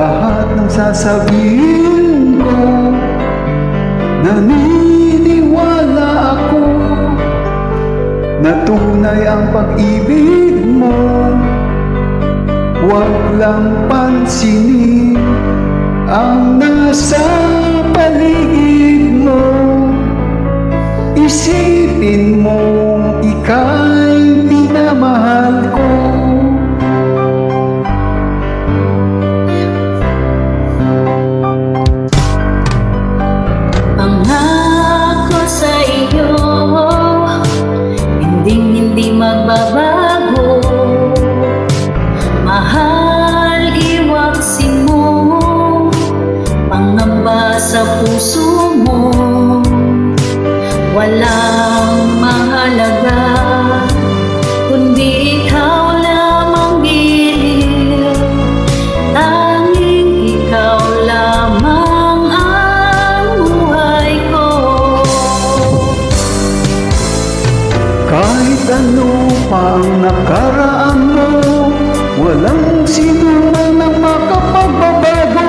lahat ng sasabihin ko, naniniwala ako na tunay ang pag-ibig mo. Huwag lang pansinin ang nasa paligid mo. Isipin mo ika'y minamahal ko. Pangako sa iyo, hindi magbabago. Mahal, iwaksin mo pangamba sa puso mo. Walang mahalaga kundi ikaw lamang giliw. Tanging ikaw lamang ang buhay ko. Kahit ano pa ang nakaraan mo, walang sino man ang makapagbabago.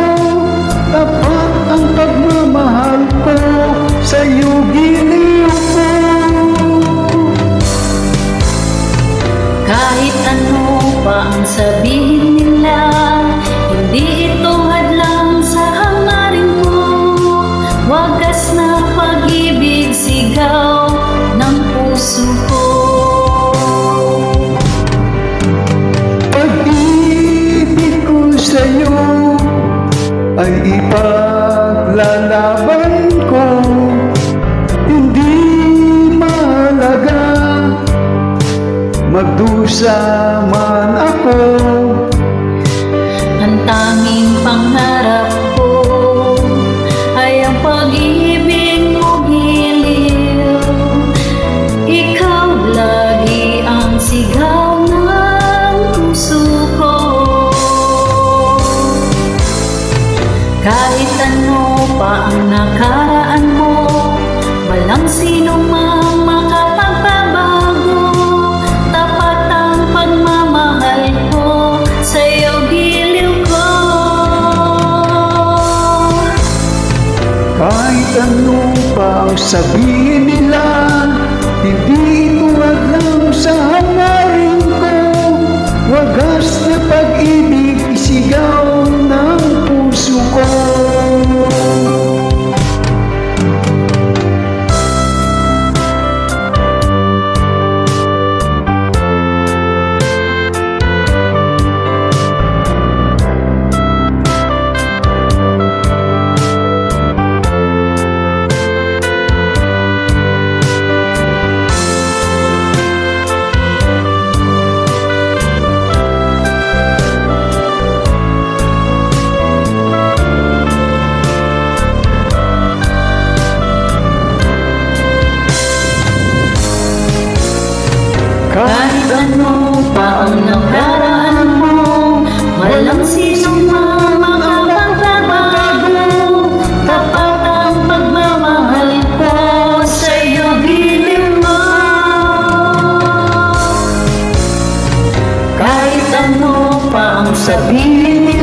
Tapat ang pagmamahal ko sa'yo, giliw ko. Kahit ano pa ang sabihin nila, hindi ito hadlang sa hangarin ko. Wagas na pag-ibig, sigaw ng puso ko. Pag-ibig ko sa'yo ay ipaglalaban ko. Hindi mahalaga magdusa man ako. Ang tanging pangarap ko ay ang pag-ibig mo, giliw. Ikaw lagi ang sigaw ng puso ko. Kahit ano pa ang nakaraan mo, walang sino mang makapagbabago. Tapat ang pagmamahal ko sa'yo, giliw ko. Kahit ano pa ang sabihin nila, hindi ito hadlang sa hangarin ko. Wagas na pag-ibig, isigaw ng puso ko. Kahit ano pa ang nakaraan mo, walang sinong makapagbabago. Tapat ang pagmamahal ko sa'yo, giliw mo. Kahit ano pa ang sabihin nila,